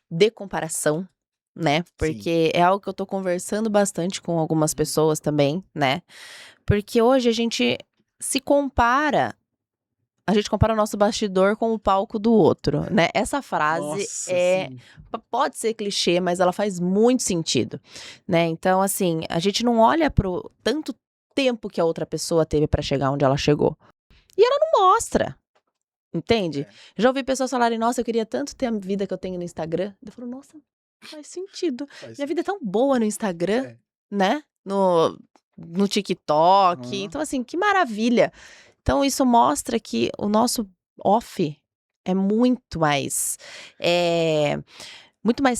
de comparação, né? Porque é algo que eu tô conversando bastante com algumas pessoas também, né? Porque hoje a gente se compara. A gente compara o nosso bastidor com o palco do outro, né? Essa frase pode ser clichê, mas ela faz muito sentido, né? Então, assim, a gente não olha pro tanto tempo que a outra pessoa teve pra chegar onde ela chegou. E ela não mostra, entende? Já ouvi pessoas falarem, nossa, eu queria tanto ter a vida que eu tenho no Instagram. Eu falo, nossa, faz sentido. Minha vida é tão boa no Instagram, né? No TikTok. Então, assim, que maravilha. Então, isso mostra que o nosso off é muito mais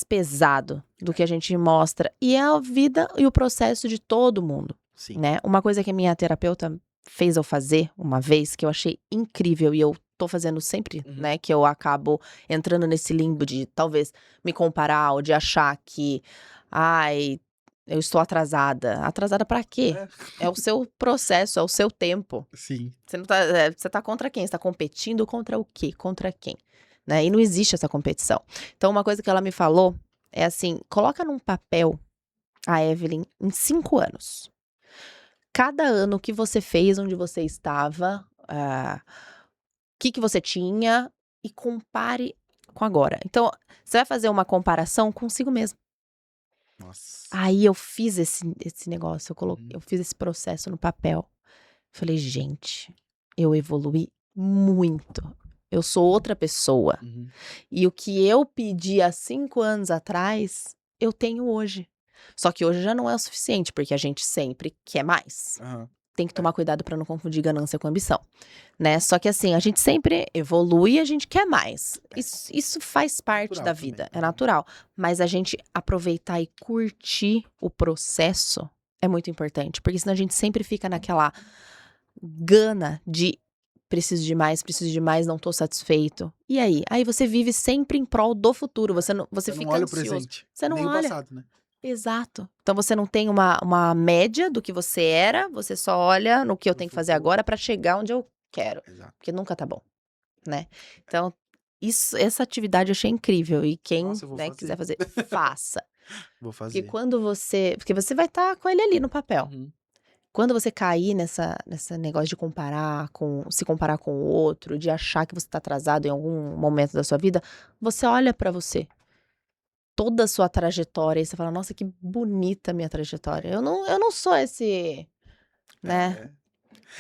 pesado do que a gente mostra. E é a vida e o processo de todo mundo, né? Uma coisa que a minha terapeuta fez eu fazer uma vez, que eu achei incrível, e eu tô fazendo sempre, né? Que eu acabo entrando nesse limbo de talvez me comparar ou de achar que, ai, eu estou atrasada. Atrasada pra quê? É o seu processo, é o seu tempo. Sim. Você tá contra quem? Você tá competindo contra o quê? Contra quem? Né? E não existe essa competição. Então, uma coisa que ela me falou é assim, coloca num papel a Evelyn em 5 anos. Cada ano que você fez, onde você estava, o que você tinha, e compare com agora. Então, você vai fazer uma comparação consigo mesmo. Nossa. Aí eu fiz esse negócio, eu fiz esse processo no papel. Falei, gente, eu evolui muito. Eu sou outra pessoa. E o que eu pedi há 5 anos atrás, eu tenho hoje. Só que hoje já não é o suficiente, porque a gente sempre quer mais. Tem que tomar cuidado para não confundir ganância com ambição, né? Só que assim, a gente sempre evolui e a gente quer mais. Isso faz parte da vida, é natural. Mas a gente aproveitar e curtir o processo é muito importante, porque senão a gente sempre fica naquela gana de preciso de mais, não tô satisfeito. E aí? Aí você vive sempre em prol do futuro, você fica olha ansioso. O presente, você não nem olha o passado, né? Exato. Então você não tem uma média do que você era, você só olha no que eu tenho que fazer agora pra chegar onde eu quero. Exato. Porque nunca tá bom, né? Então, essa atividade eu achei incrível. E quem quiser fazer, faça. Vou fazer. Porque você vai estar com ele ali no papel. quando você cair nessa negócio de se comparar com o outro, de achar que você tá atrasado em algum momento da sua vida, você olha pra você. Toda a sua trajetória e você fala: "Nossa, que bonita a minha trajetória. Eu não sou esse, né, É,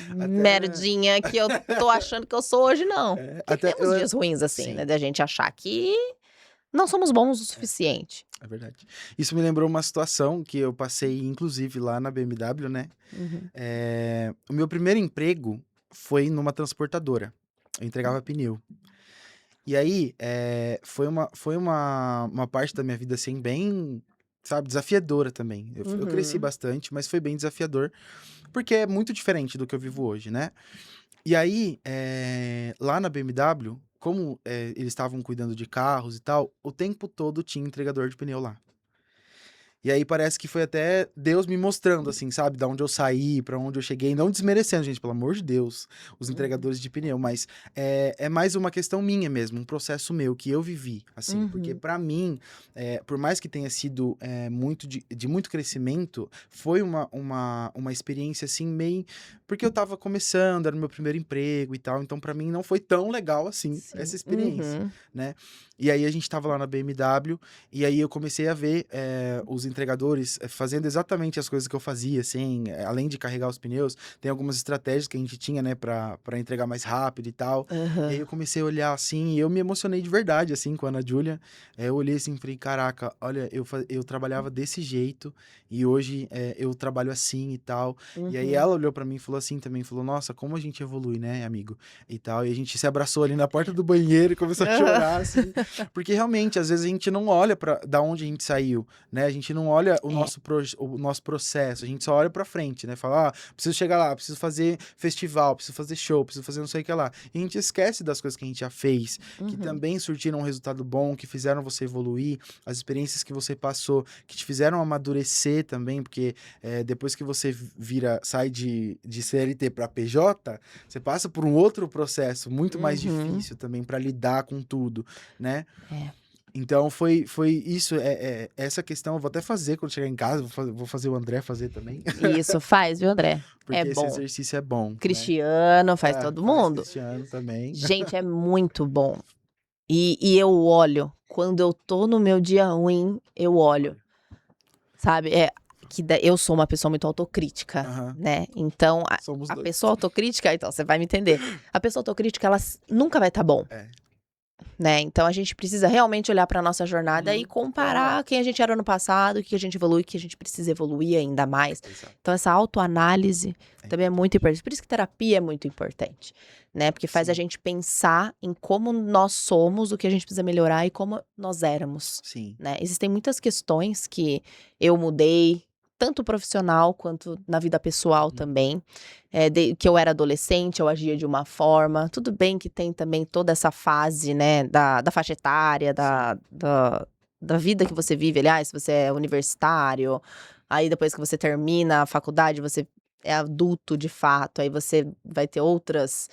até, merdinha que eu tô achando que eu sou hoje não". Porque até temos dias ruins assim, né, sim, da gente achar que não somos bons o é, suficiente. é verdade. Isso me lembrou uma situação que eu passei, inclusive, lá na BMW, né? Uhum. O meu primeiro emprego foi numa transportadora. Eu entregava pneu. E aí, foi uma parte da minha vida, assim, bem, sabe, desafiadora também. Eu cresci Uhum. bastante, mas foi bem desafiador, porque é muito diferente do que eu vivo hoje, né? E aí, lá na BMW, como eles estavam cuidando de carros e tal, o tempo todo tinha entregador de pneu lá. E aí parece que foi até Deus me mostrando, assim, sabe? Da onde eu saí, pra onde eu cheguei. Não desmerecendo, gente, pelo amor de Deus, os Uhum. entregadores de pneu. Mas é mais uma questão minha mesmo, um processo meu que eu vivi, assim. Porque Uhum. pra mim, por mais que tenha sido muito de muito crescimento, foi uma experiência, assim, meio... Porque eu tava começando, era o meu primeiro emprego e tal. Então pra mim não foi tão legal assim, essa Sim. experiência, Uhum. né? E aí a gente tava lá na BMW... E aí eu comecei a ver os entregadores fazendo exatamente as coisas que eu fazia, assim, além de carregar os pneus, tem algumas estratégias que a gente tinha, né, pra entregar mais rápido e tal. E aí Aham. eu comecei a olhar assim, e eu me emocionei de verdade, assim, com a Ana Júlia. Eu olhei assim e falei, caraca, olha, eu trabalhava desse jeito, e hoje eu trabalho assim e tal. E aí Uhum. ela olhou pra mim e falou assim também, falou, nossa, como a gente evolui, né, amigo? E tal. E a gente se abraçou ali na porta do banheiro e começou a Aham. chorar, assim. Porque realmente, às vezes a gente não olha para da onde a gente saiu, né? A gente não olha É. o nosso processo, a gente só olha para frente, né? Fala, preciso chegar lá, preciso fazer festival, preciso fazer show, preciso fazer não sei o que lá. E a gente esquece das coisas que a gente já fez, que Uhum. também surtiram um resultado bom, que fizeram você evoluir, as experiências que você passou, que te fizeram amadurecer também, porque depois que você sai de CLT para PJ, você passa por um outro processo muito mais Uhum. difícil também para lidar com tudo, né? É. Então foi isso, essa questão eu vou até fazer quando chegar em casa, vou fazer o André fazer também, Isso, faz, viu, André? É porque esse bom. exercício é bom, né. Cristiano, faz Ah, todo faz mundo. Cristiano também. Gente, é muito bom. E eu olho, quando eu tô no meu dia ruim, eu olho, Olha. sabe, eu sou uma pessoa muito autocrítica, Aham, né, então a somos a 2. pessoa autocrítica então você vai me entender, a pessoa autocrítica ela nunca vai estar bom, É. né, então a gente precisa realmente olhar pra nossa jornada e Uhum. Falar: comparar quem a gente era no passado, o que a gente evolui, o que a gente precisa evoluir ainda mais. exato, Então essa autoanálise é também é importante. muito importante, por isso que terapia é muito importante, né, porque faz a Sim, gente pensar em como nós somos, o que a gente precisa melhorar e como nós éramos, sim. né. Existem muitas questões que eu mudei, tanto profissional quanto na vida pessoal Uhum. também, que eu era adolescente, eu agia de uma forma, tudo bem que tem também toda essa fase, né, da faixa etária, Sim, da vida que você vive, aliás, se você é universitário, aí depois que você termina a faculdade, você é adulto de fato, aí você vai ter outros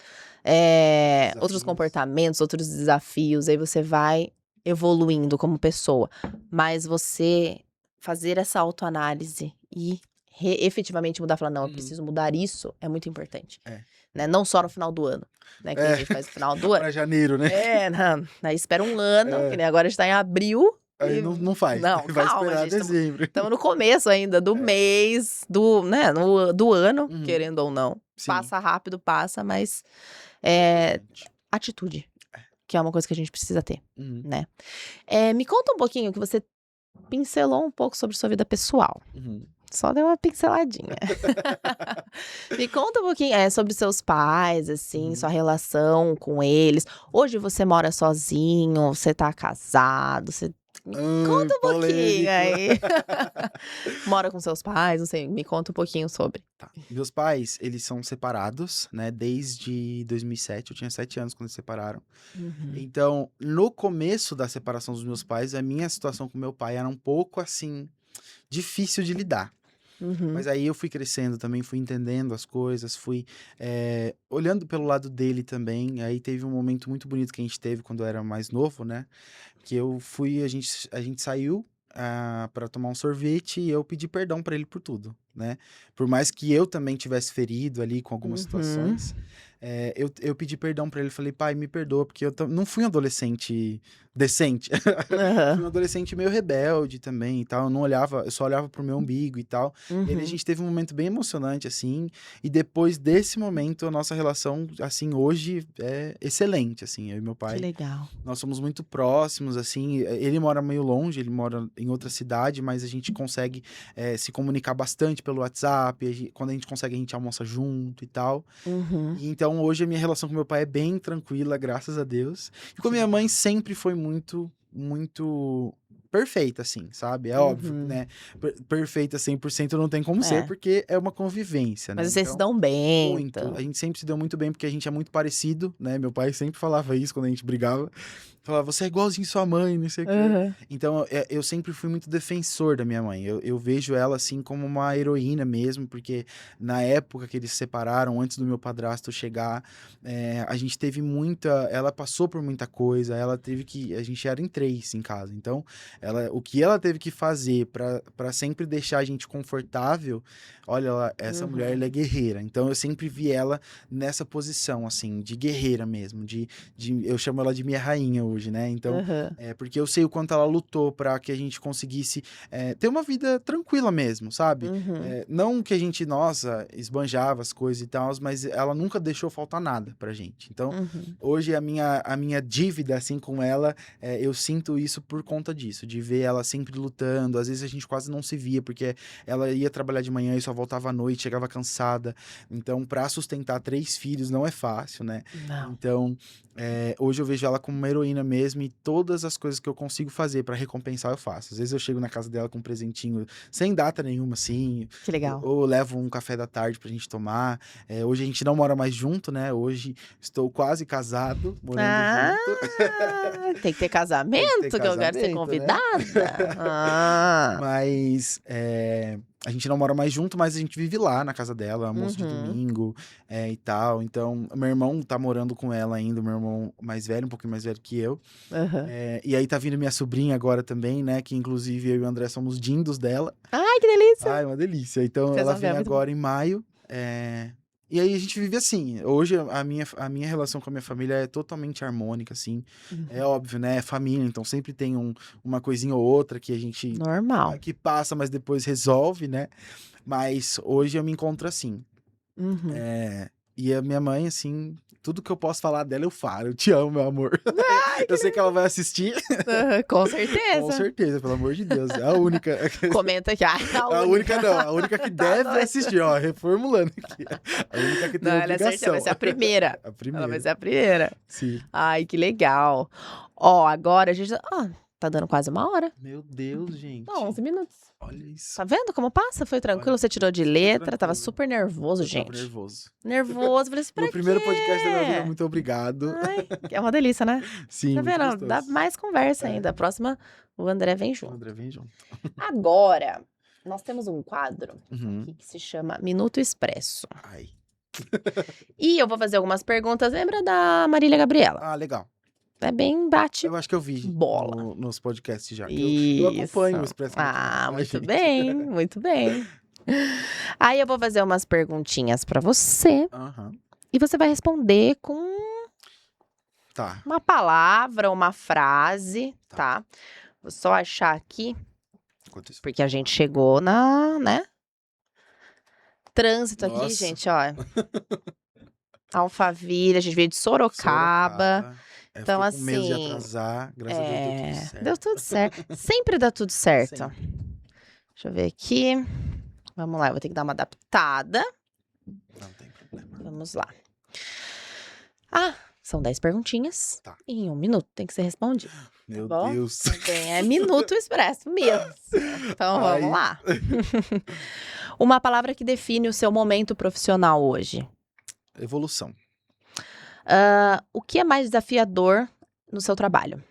desafios. comportamentos, outros desafios, aí você vai evoluindo como pessoa. Mas você fazer essa autoanálise e efetivamente mudar, falar: "Não, eu Uhum. preciso mudar isso", é muito importante, É. né, não só no final do ano, né, que nem a É, gente faz no final do ano pra janeiro, né. não, aí espera um ano, que É, nem agora a gente tá em abril aí e não faz, não, vai calma esperar gente, dezembro. estamos no começo ainda do É. mês, do ano, Uhum. querendo ou não. Sim, Passa rápido, passa, mas, é eh, importante. atitude, que é uma coisa que a gente precisa ter, Uhum, né. Me conta um pouquinho que você pincelou um pouco sobre sua vida pessoal, uhum. só deu uma pinceladinha. Me conta um pouquinho, sobre seus pais, assim, sua Uhum. relação com eles. Hoje você mora sozinho, você tá casado, você me Ai, conta um pouquinho polêmico. aí. Mora com seus pais, não sei, me conta um pouquinho sobre. Tá. Meus pais, eles são separados, né, desde 2007, eu tinha 7 anos quando eles separaram. Uhum, Então, no começo da separação dos meus pais, a minha situação com meu pai era um pouco, assim, difícil de lidar. uhum, Mas aí eu fui crescendo também, fui entendendo as coisas, fui, olhando pelo lado dele também. Aí teve um momento muito bonito que a gente teve quando eu era mais novo, né, que eu fui a gente saiu, para tomar um sorvete e eu pedi perdão para ele por tudo, né? Por mais que eu também tivesse ferido ali com algumas situações, eu pedi perdão para ele. Falei, pai, me perdoa, porque eu não fui um adolescente decente. Fui um adolescente meio rebelde também e tal. Eu só olhava pro meu umbigo e tal. E aí a gente teve um momento bem emocionante, assim. E depois desse momento, a nossa relação, assim, hoje é excelente, assim. Eu e meu Que pai, legal. nós somos muito próximos, assim. Ele mora meio longe, ele mora em outra cidade, mas a gente consegue se comunicar bastante pelo WhatsApp. Quando a gente consegue, a gente almoça junto e tal. E então, hoje, a minha relação com meu pai é bem tranquila, graças a Deus. E com a minha mãe sempre foi muito, muito perfeita, assim, sabe? É óbvio, né? Perfeita 100% não tem como ser, É. porque é uma convivência, né? Mas vocês se Então, dão bem, muito. então. A gente sempre se deu muito bem, porque a gente é muito parecido, né? Meu pai sempre falava isso quando a gente brigava. Falava, você é igualzinho sua mãe, não sei o quê. Então, eu sempre fui muito defensor da minha mãe. Eu vejo ela, assim, como uma heroína mesmo, porque na época que eles se separaram, antes do meu padrasto chegar, a gente teve muita... Ela passou por muita coisa, ela teve que... A gente era em 3 em casa. Então, o que ela teve que fazer pra sempre deixar a gente confortável, olha, essa mulher, ela é guerreira. Então, eu sempre vi ela nessa posição, assim, de guerreira mesmo, eu chamo ela de minha rainha hoje, né? Então, porque eu sei o quanto ela lutou para que a gente conseguisse ter uma vida tranquila mesmo, sabe? Não que a gente, nossa, esbanjava as coisas e tal, mas ela nunca deixou faltar nada pra gente. Então, hoje a minha dívida, assim, com ela, eu sinto isso por conta disso, de ver ela sempre lutando. Às vezes a gente quase não se via, porque ela ia trabalhar de manhã e só voltava à noite, chegava cansada. Então, para sustentar 3 filhos não é fácil, né? Não. Então, hoje eu vejo ela como uma heroína mesmo, e todas as coisas que eu consigo fazer pra recompensar eu faço. Às vezes eu chego na casa dela com um presentinho sem data nenhuma, assim, Que legal. ou levo um café da tarde pra gente tomar. Hoje a gente não mora mais junto, né? Hoje estou quase casado, morando junto. Tem que ter casamento, que eu quero ser Casamento, né? convidada. Mas a gente não mora mais junto, mas a gente vive lá na casa dela, almoço de domingo e tal. Então, meu irmão tá morando com ela ainda, meu irmão mais velho, um pouquinho mais velho que eu. E aí tá vindo minha sobrinha agora também, né? Que inclusive eu e o André somos dindos dela. Ai, que delícia! Ai, uma delícia. Então Vocês ela vão ver, vem é muito agora em maio. E aí a gente vive assim. Hoje a minha relação com a minha família é totalmente harmônica, assim. É óbvio, né? É família, então sempre tem uma coisinha ou outra que a gente normal. que passa, mas depois resolve, né? Mas hoje eu me encontro assim. E a minha mãe, assim, tudo que eu posso falar dela eu falo. Eu te amo, meu amor. Ai, Eu sei que ela vai assistir. com certeza. Com certeza, pelo amor de Deus. É a única. Comenta aqui. A única não, a única que deve assistir, ó, reformulando aqui. A única que tem Não, ela é certeza, obrigação. vai ser a primeira. A primeira. Ela vai ser a primeira. Sim. Ai, que legal. Ó, agora a gente... tá dando quase 1 hora. Meu Deus, gente. 11 minutos. Olha isso. Tá vendo como passa? Foi tranquilo, você tirou de letra, tava tranquilo. super nervoso, Eu gente. tava nervoso. Nervoso, falei assim, pra Meu primeiro quê? podcast da minha vida, muito obrigado. Ai, é uma delícia, né? Sim, Tá muito vendo? gostoso. Dá mais conversa ainda. A próxima, o André vem O junto. André vem junto. Agora, nós temos um quadro Uhum. aqui que se chama Minuto Expresso. Ai. E eu vou fazer algumas perguntas. Lembra da Marília Gabriela? Ah, legal. É bem bate. Eu acho que eu vi bola. nos podcasts já. Eu acompanho o Isso. Expresso Ah, Matinal, muito gente. bem, muito bem. Aí eu vou fazer umas perguntinhas pra você Aham. e você vai responder com Tá. uma palavra, uma frase, tá? Vou só achar aqui, Enquanto isso. porque a gente chegou né? Trânsito aqui, Nossa. gente, ó. Alphaville, a gente veio de Sorocaba. Então, eu fiquei com medo de assim, atrasar. Graças a Deus deu tudo certo. deu tudo certo. Sempre dá tudo certo. Sempre. Deixa eu ver aqui. Vamos lá, eu vou ter que dar uma adaptada. Não tem problema. Vamos lá. São 10 perguntinhas. Tá. E em 1 minuto tem que ser respondido. Meu bom? Deus. Também é Minuto Expresso mesmo. Então Ai. vamos lá. Uma palavra que define o seu momento profissional hoje. Evolução. O que é mais desafiador no seu trabalho?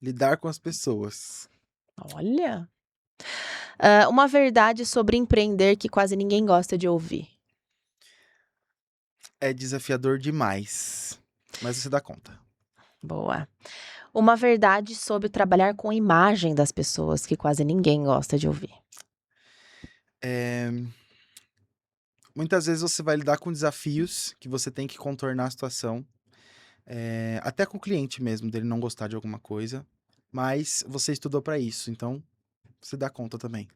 Lidar com as pessoas. Olha. Uma verdade sobre empreender que quase ninguém gosta de ouvir. É desafiador demais. Mas você dá conta. Boa. Uma verdade sobre trabalhar com a imagem das pessoas que quase ninguém gosta de ouvir. É, muitas vezes você vai lidar com desafios que você tem que contornar a situação, até com o cliente mesmo, dele não gostar de alguma coisa, mas você estudou para isso, então você dá conta também.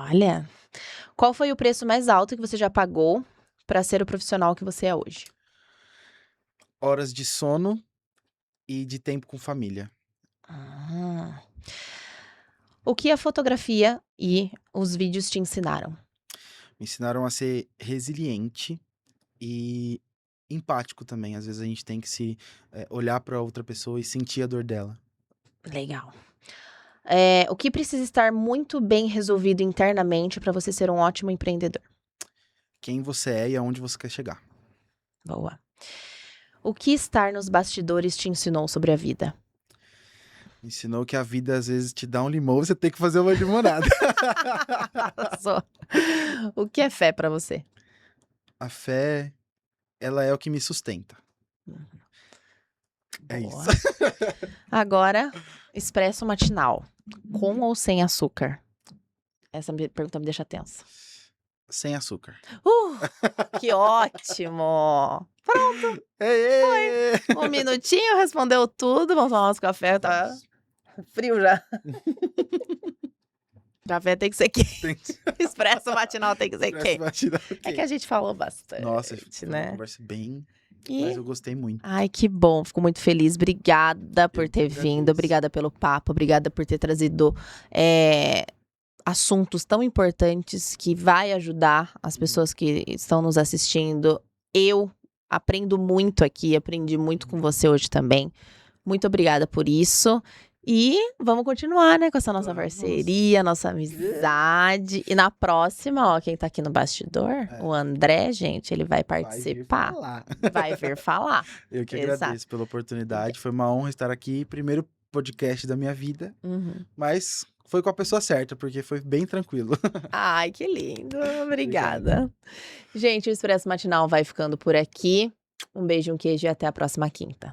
Olha, qual foi o preço mais alto que você já pagou para ser o profissional que você é hoje? Horas de sono e de tempo com família. Ah. O que a fotografia e os vídeos te ensinaram? Me ensinaram a ser resiliente e empático também. Às vezes a gente tem que olhar para outra pessoa e sentir a dor dela. Legal. O que precisa estar muito bem resolvido internamente para você ser um ótimo empreendedor? Quem você é e aonde você quer chegar. Boa. O que estar nos bastidores te ensinou sobre a vida? Me ensinou que a vida às vezes te dá um limão, você tem que fazer uma limonada. Arrasou. O que é fé para você? A fé, ela é o que me sustenta. É isso. Boa. Agora, expresso matinal. Com ou sem açúcar? Essa pergunta me deixa tensa. Sem açúcar. Que ótimo! Ei! Um minutinho, respondeu tudo. Vamos tomar nosso café, tá frio já. Café tem que ser quente. Tem que- Expresso matinal tem que ser Parece quente. batida É aqui. que a gente falou bastante, Nossa, foi uma né? conversa bem... E... Mas eu gostei muito. Ai, que bom. Fico muito feliz. Obrigada por Eu que ter vindo. agradeço. Obrigada pelo papo. Obrigada por ter trazido assuntos tão importantes que vai ajudar as pessoas que estão nos assistindo. Eu aprendo muito aqui. Aprendi muito com você hoje também. Muito obrigada por isso. E vamos continuar, né, com essa nossa Vamos. parceria, nossa amizade. E na próxima, ó, quem tá aqui no bastidor, o André, gente, ele vai participar. Vai vir falar. Eu que Exato. agradeço pela oportunidade. Foi uma honra estar aqui. Primeiro podcast da minha vida. Uhum. Mas foi com a pessoa certa, porque foi bem tranquilo. Ai, que lindo. Obrigada. Gente, o Expresso Matinal vai ficando por aqui. Um beijo, um queijo e até a próxima quinta.